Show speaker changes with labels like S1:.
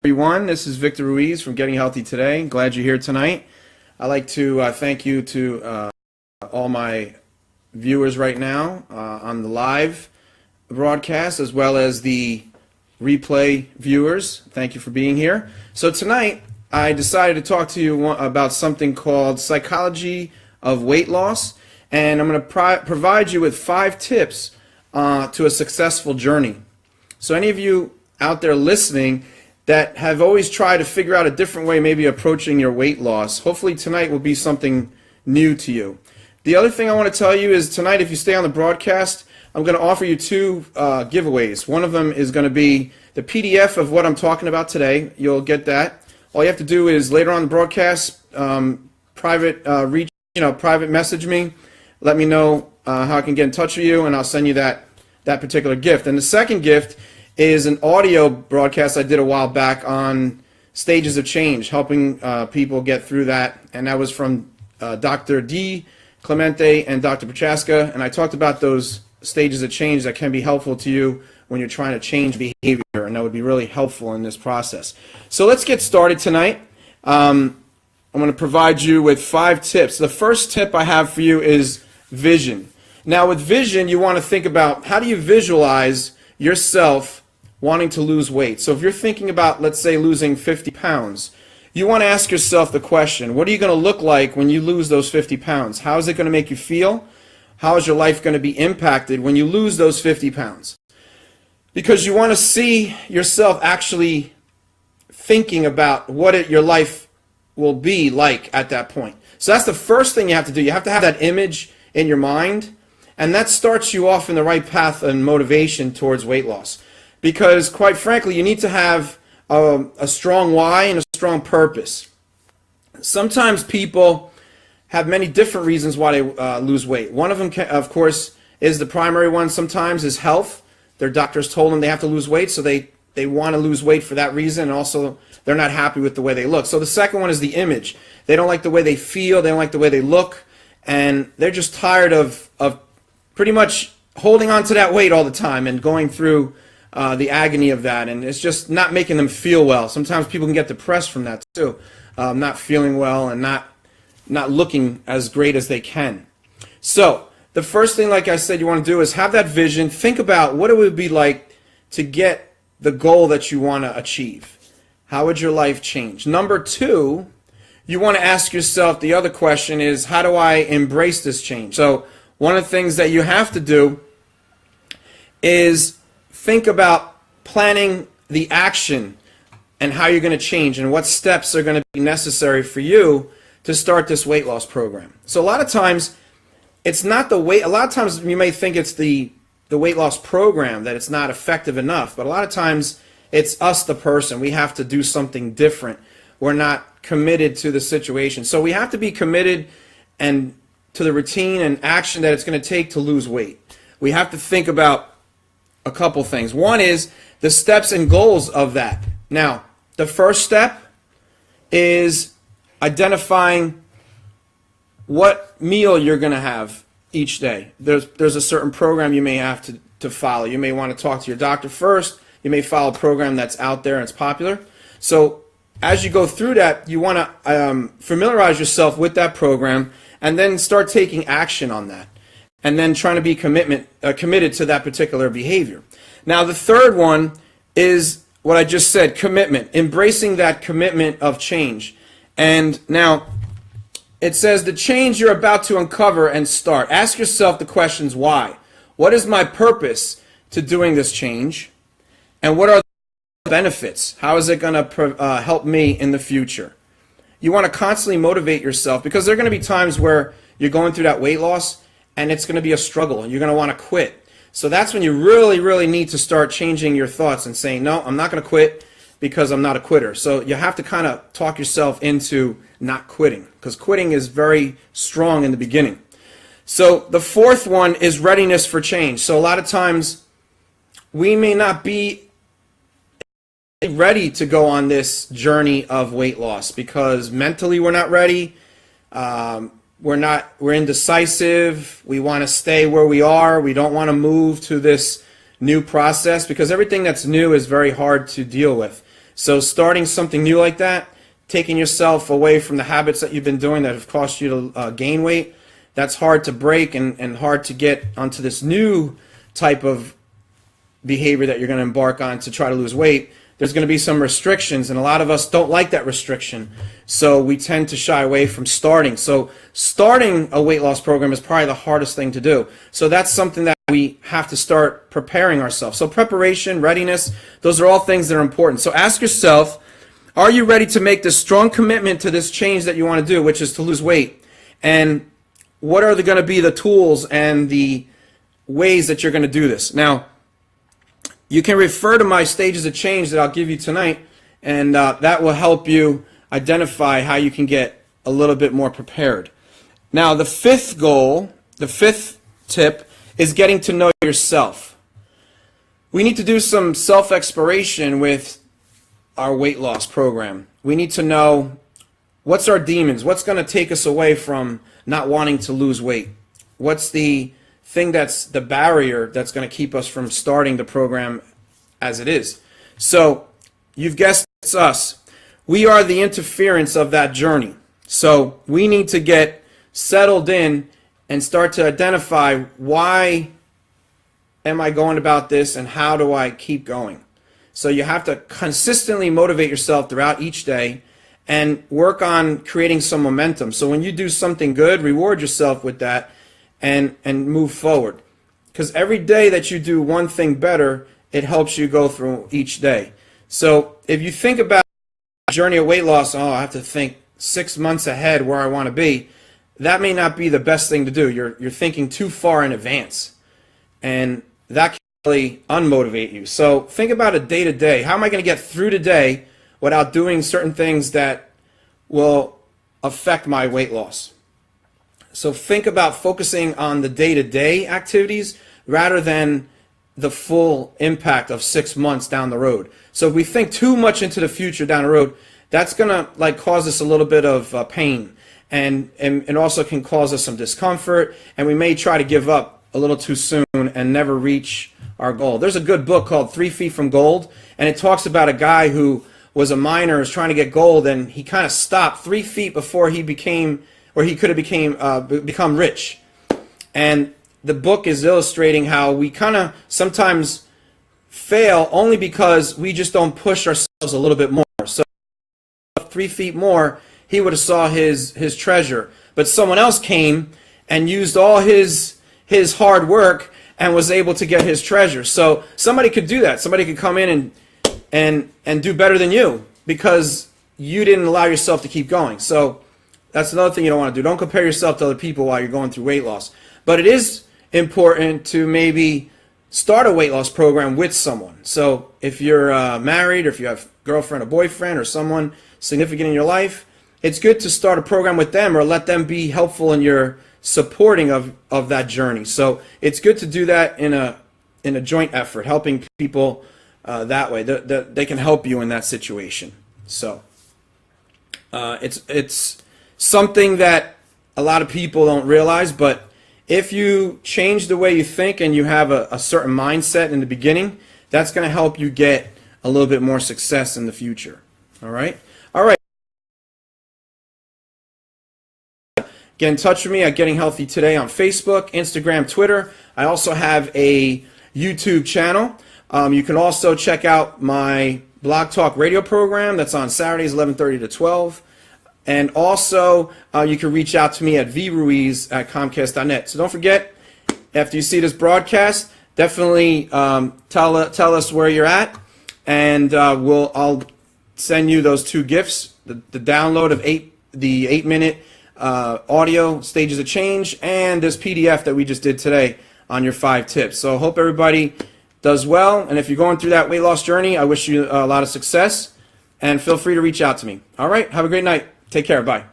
S1: Everyone, this is Victor Ruiz from Getting Healthy Today. Glad you're here tonight. I'd like to thank you to all my viewers right now on the live broadcast as well as the replay viewers. Thank you for being here. So tonight I decided to talk to you about something called psychology of weight loss, and I'm going to provide you with 5 tips to a successful journey. So any of you out there listening that have always tried to figure out a different way maybe approaching your weight loss, hopefully tonight will be something new to you. The other thing I want to tell you is tonight, if you stay on the broadcast, I'm going to offer you 2 giveaways. One of them is going to be the PDF of what I'm talking about today. You'll get that. All you have to do is later on the broadcast, private message me, let me know how I can get in touch with you, and I'll send you that particular gift. And the second gift is an audio broadcast I did a while back on stages of change, helping people get through that, and that was from Dr. D. Clemente and Dr. Prochaska, and I talked about those stages of change that can be helpful to you when you're trying to change behavior, and that would be really helpful in this process. So let's get started tonight. I'm going to provide you with 5 tips. The first tip I have for you is vision. Now with vision, you want to think about how do you visualize yourself wanting to lose weight. So if you're thinking about, let's say, losing 50 pounds, you want to ask yourself the question, what are you going to look like when you lose those 50 pounds? How is it going to make you feel? How is your life going to be impacted when you lose those 50 pounds? Because you want to see yourself actually thinking about what your life will be like at that point. So that's the first thing you have to do. You have to have that image in your mind, and that starts you off in the right path and motivation towards weight loss. Because, quite frankly, you need to have a strong why and a strong purpose. Sometimes people have many different reasons why they lose weight. One of them, of course, is the primary one sometimes is health. Their doctors told them they have to lose weight, so they want to lose weight for that reason, and also they're not happy with the way they look. So the second one is the image. They don't like the way they feel, they don't like the way they look, and they're just tired of pretty much holding on to that weight all the time and going through the agony of that, and it's just not making them feel well. Sometimes people can get depressed from that too, not feeling well and not looking as great as they can. So the first thing, like I said, you want to do is have that vision. Think about what it would be like to get the goal that you want to achieve. How would your life change? Number 2, you want to ask yourself, the other question is, how do I embrace this change? So one of the things that you have to do is think about planning the action and how you're going to change and what steps are going to be necessary for you to start this weight loss program. So a lot of times it's not the weight. A lot of times you may think it's the weight loss program that it's not effective enough, but a lot of times it's us, the person. We have to do something different. We're not committed to the situation. So we have to be committed and to the routine and action that it's going to take to lose weight. We have to think about a couple things. One is the steps and goals of that. Now, the first step is identifying what meal you're going to have each day. There's a certain program you may have to follow. You may want to talk to your doctor first. You may follow a program that's out there and it's popular. So as you go through that, you want to familiarize yourself with that program and then start taking action on that, and then trying to be committed to that particular behavior. Now the third one is what I just said, commitment, embracing that commitment of change. And now it says the change you're about to uncover and start. Ask yourself the questions, why? What is my purpose to doing this change? And what are the benefits? How is it going to help me in the future? You want to constantly motivate yourself, because there are going to be times where you're going through that weight loss and it's going to be a struggle and you're going to want to quit. So that's when you really, really need to start changing your thoughts and saying, no, I'm not going to quit because I'm not a quitter. So you have to kind of talk yourself into not quitting, because quitting is very strong in the beginning. So the fourth one is readiness for change. So a lot of times we may not be ready to go on this journey of weight loss because mentally we're not ready. We're indecisive. We want to stay where we are. We don't want to move to this new process because everything that's new is very hard to deal with. So starting something new like that, taking yourself away from the habits that you've been doing that have caused you to gain weight, that's hard to break and hard to get onto this new type of behavior that you're going to embark on to try to lose weight. There's going to be some restrictions, and a lot of us don't like that restriction, so we tend to shy away from starting. So starting a weight loss program is probably the hardest thing to do. So that's something that we have to start preparing ourselves. So preparation, readiness, those are all things that are important. So ask yourself, are you ready to make this strong commitment to this change that you want to do, which is to lose weight? And what are going to be the tools and the ways that you're going to do this? Now, you can refer to my stages of change that I'll give you tonight, and that will help you identify how you can get a little bit more prepared. Now, the fifth goal, the fifth tip, is getting to know yourself. We need to do some self-exploration with our weight loss program. We need to know what's our demons, what's going to take us away from not wanting to lose weight, what's the thing that's the barrier that's going to keep us from starting the program as it is. So you've guessed, it's us. We are the interference of that journey. So we need to get settled in and start to identify, why am I going about this and how do I keep going? So you have to consistently motivate yourself throughout each day and work on creating some momentum. So when you do something good, reward yourself with that and move forward. Because every day that you do one thing better, it helps you go through each day. So if you think about the journey of weight loss, oh, I have to think 6 months ahead where I want to be, that may not be the best thing to do. You're thinking too far in advance, and that can really unmotivate you. So think about a day to day. How am I going to get through today without doing certain things that will affect my weight loss? So think about focusing on the day-to-day activities rather than the full impact of 6 months down the road. So if we think too much into the future down the road, that's going to cause us a little bit of pain, and also can cause us some discomfort, and we may try to give up a little too soon and never reach our goal. There's a good book called 3 Feet from Gold, and it talks about a guy who was a miner, was trying to get gold, and he kind of stopped 3 feet before he became, or he could have become rich. And the book is illustrating how we kind of sometimes fail only because we just don't push ourselves a little bit more. So 3 feet more, he would have saw his treasure. But someone else came and used all his hard work and was able to get his treasure. So somebody could do that. Somebody could come in and do better than you because you didn't allow yourself to keep going. So that's another thing you don't want to do. Don't compare yourself to other people while you're going through weight loss. But it is important to maybe start a weight loss program with someone. So if you're married, or if you have a girlfriend or boyfriend or someone significant in your life, it's good to start a program with them or let them be helpful in your supporting of that journey. So it's good to do that in a joint effort, helping people that way. They can help you in that situation. So it's something that a lot of people don't realize, but if you change the way you think and you have a certain mindset in the beginning, that's going to help you get a little bit more success in the future. All right? All right. Get in touch with me at Getting Healthy Today on Facebook, Instagram, Twitter. I also have a YouTube channel. You can also check out my Blog Talk radio program that's on Saturdays 11:30 to 12. And also, you can reach out to me at vruiz@comcast.net. So don't forget, after you see this broadcast, definitely tell us where you're at, and I'll send you those 2 gifts: the download of the 8-minute audio stages of change, and this PDF that we just did today on your 5 tips. So I hope everybody does well, and if you're going through that weight loss journey, I wish you a lot of success, and feel free to reach out to me. All right, have a great night. Take care. Bye.